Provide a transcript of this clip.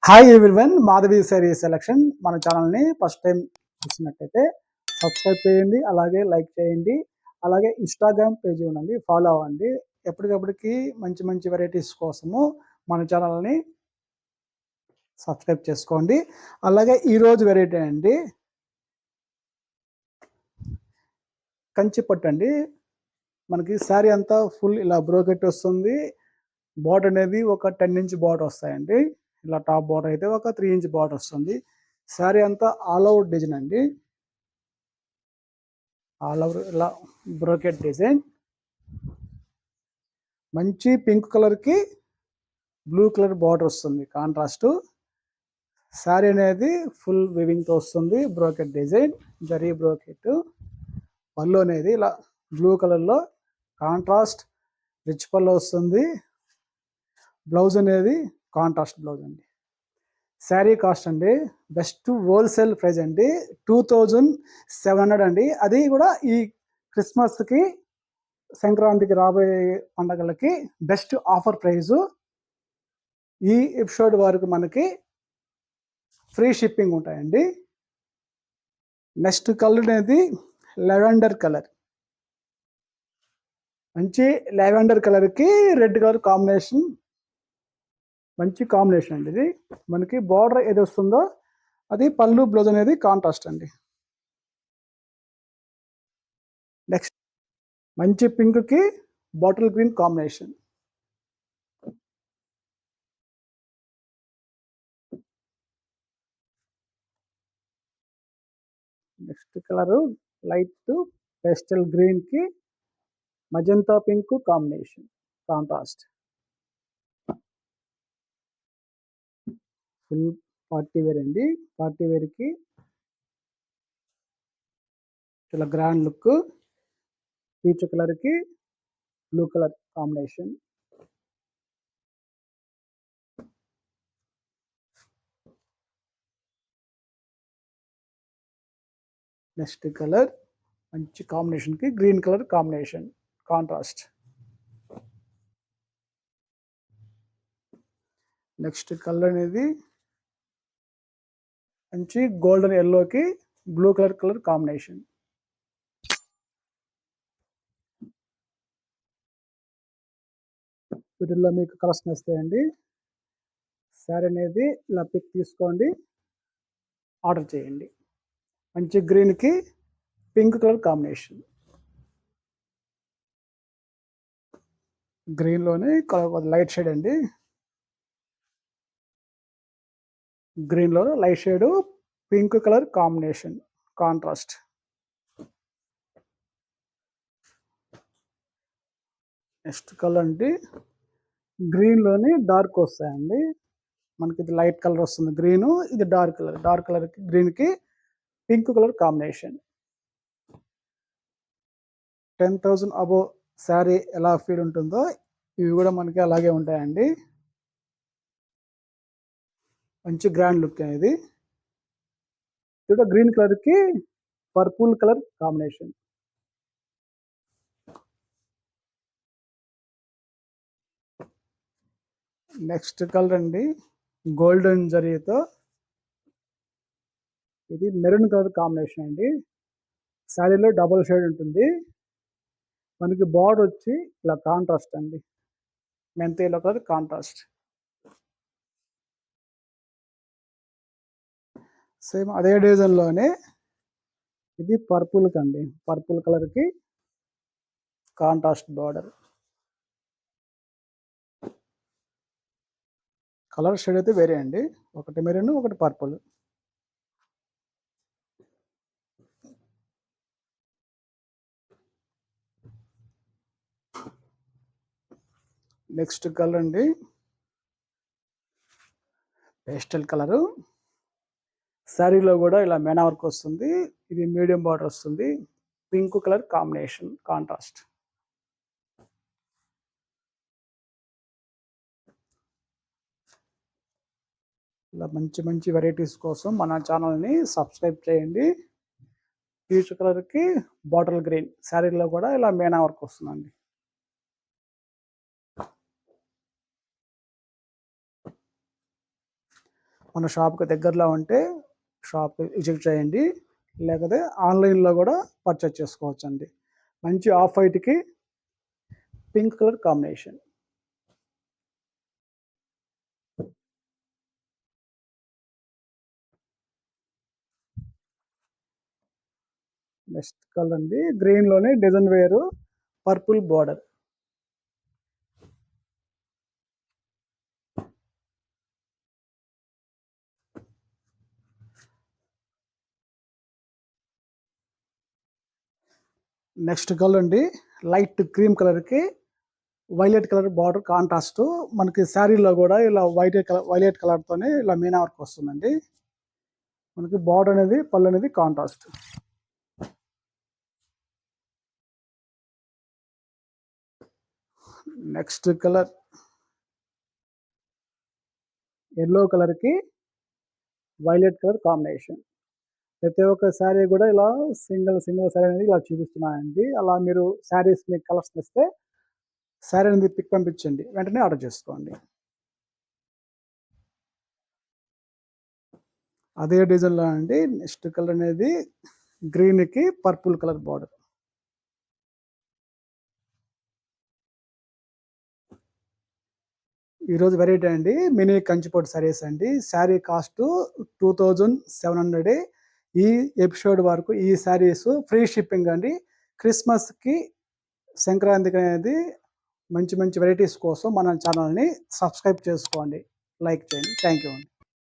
Hi everyone, Madhavi sorry selection. మన ఛానల్ని first time చూసినట్టయితే సబ్స్క్రైబ్ చేయండి, అలాగే లైక్ చేయండి, అలాగే ఇన్స్టాగ్రామ్ పేజీ ఉండండి, ఫాలో అవ్వండి. ఎప్పటికప్పటికి మంచి మంచి వెరైటీస్ కోసము మన ఛానల్ని సబ్స్క్రైబ్ చేసుకోండి. అలాగే ఈరోజు వెరైటీ అండి కంచి పట్టు అండి. మనకి శారీ అంతా ఫుల్ ఇలా బ్రోకెట్ వస్తుంది. బార్డర్ అనేది ఒక 10 ఇంచ్ బార్డర్ వస్తాయండి. ఇలా టాప్ బార్డర్ అయితే ఒక 3 ఇంచ్ బార్డర్ వస్తుంది. శారీ అంతా ఆల్ ఓవర్ డిజైన్ అండి. ఆల్ ఓవర్ ఇలా బ్రోకెట్ డిజైన్. మంచి పింక్ కలర్కి బ్లూ కలర్ బార్డర్ వస్తుంది కాంట్రాస్ట్. శారీ అనేది ఫుల్ వివింగ్తో వస్తుంది. Brocade design, zari brocade. పళ్ళు అనేది ఇలా బ్లూ కలర్లో కాంట్రాస్ట్ రిచ్ పళ్ళు వస్తుంది. బ్లౌజ్ అనేది కాంట్రాస్ట్ బ్లౌజ్ అండి. శారీ కాస్ట్ అండి బెస్ట్ హోల్సేల్ ప్రైస్ అండి 2700 అండి. అది కూడా ఈ క్రిస్మస్కి, సంక్రాంతికి, రాబోయే పండగలకి బెస్ట్ ఆఫర్ ప్రైజు. ఈ ఎపిసోడ్ వరకు మనకి ఫ్రీ షిప్పింగ్ ఉంటాయండి. నెక్స్ట్ కలర్ అనేది లెవెండర్ కలర్. మంచి లెవెండర్ కలర్కి రెడ్ కలర్ కాంబినేషన్. మంచి కాంబినేషన్ అండి ఇది. మనకి బార్డర్ ఏది వస్తుందో అది పళ్ళు, బ్లౌజ్ అనేది కాంట్రాస్ట్ అండి. నెక్స్ట్ మంచి పింక్కి bottle green combination. Next colour light pastel గ్రీన్కి magenta pink combination, contrast. Full party wear అండి. పార్టీ వేర్కి చాలా గ్రాండ్ లుక్. పీచ్ కలర్కి blue colour combination. Next colour మంచి కాంబినేషన్కి green colour combination, contrast. Next colour అనేది మంచి గోల్డెన్ ఎల్లోకి బ్లూ కలర్ కాంబినేషన్. వీటిల్లో మీకు కలర్స్ వస్తాయండి. శారీ అనేది ఇలా పిక్ తీసుకోండి, ఆర్డర్ చేయండి. మంచి గ్రీన్కి పింక్ కలర్ కాంబినేషన్. గ్రీన్లోనే కలర్ లైట్ షేడ్ అండి. గ్రీన్లో light shade pink colour combination, contrast. Next colour అంటే గ్రీన్లోని డార్క్ వస్తాయండి. మనకి ఇది లైట్ కలర్ వస్తుంది గ్రీను, ఇది డార్క్ కలర్. డార్క్ కలర్కి గ్రీన్కి pink colour combination. 10,000 above sari ఎలా ఫీల్ ఉంటుందో ఇవి కూడా మనకి అలాగే ఉంటాయండి. మంచి గ్రాండ్ లుక్ అనేది. ఇది గ్రీన్ కలర్కి purple colour combination. Next colour అండి గోల్డెన్ జరీతో, ఇది మెరూన్ కలర్ కాంబినేషన్ అండి. శారీలో డబుల్ షేడ్ ఉంటుంది. మనకి బార్డర్ వచ్చి ఇలా కాంట్రాస్ట్ అండి, మెంతి ఎల్లో కలర్ కాంట్రాస్ట్. సేమ్ అదే డిజైన్లోనే ఇది పర్పుల్ కండి, పర్పుల్ కలర్కి కాంట్రాస్ట్ బార్డర్. కలర్ షేడ్ అయితే వేరే అండి, ఒకటి మెరూన్, ఒకటి పర్పుల్. నెక్స్ట్ కలర్ అండి పేస్టల్ కలరు. శారీలో కూడా ఇలా మేనా వర్క్ వస్తుంది. ఇది మీడియం బార్డర్ వస్తుంది. Pink colour combination, contrast. ఇలా మంచి మంచి వెరైటీస్ కోసం మన ఛానల్ని సబ్స్క్రైబ్ చేయండి. పీచ్ కలర్కి బాటిల్ గ్రీన్ శారీలో కూడా ఇలా మేనా వర్క్ వస్తుందండి. మన షాప్కి దగ్గరలో ఉంటే షాప్ విజిట్ చేయండి, లేకపోతే ఆన్లైన్లో కూడా పర్చేజ్ చేసుకోవచ్చండి. మంచి ఆఫ్ వైట్కి pink colour combination. Next colour అండి గ్రీన్లోనే డిజైన్ వేరు పర్పుల్ బార్డర్. నెక్స్ట్ కలర్ అండి లైట్ క్రీమ్ కలర్కి వైలెట్ కలర్ బార్డర్ కాంట్రాస్ట్. మనకి శారీలో కూడా ఇలా వైలెట్ కలర్తోనే ఇలా మీనా వర్క్ వస్తుందండి. మనకి బార్డర్ అనేది పళ్ళు అనేది కాంట్రాస్ట్. నెక్స్ట్ కలర్ ఎల్లో కలర్కి వైలెట్ కలర్ కాంబినేషన్. ప్రతి ఒక్క శారీ కూడా ఇలా సింగిల్ శారీ అనేది ఇలా చూపిస్తున్నానండి. అలా మీరు శారీస్ మీకు కలర్స్ తెస్తే శారీ అనేది పిక్ పంపించండి, వెంటనే ఆర్డర్ చేసుకోండి. అదే డిజైన్లో అండి నెక్స్ట్ కలర్ అనేది గ్రీన్కి పర్పుల్ కలర్ బార్డర్. ఈరోజు వెరైటీ అండి మినీ కంచిపట్టు శారీస్ అండి. శారీ కాస్ట్ 2700. ఈ ఎపిసోడ్ వరకు ఈ శారీస్ ఫ్రీ షిప్పింగ్ అండి. క్రిస్మస్కి సంక్రాంతికి అనేది మంచి మంచి వెరైటీస్ కోసం మన ఛానల్ని సబ్స్క్రైబ్ చేసుకోండి, లైక్ చేయండి. థ్యాంక్ యూ అండి.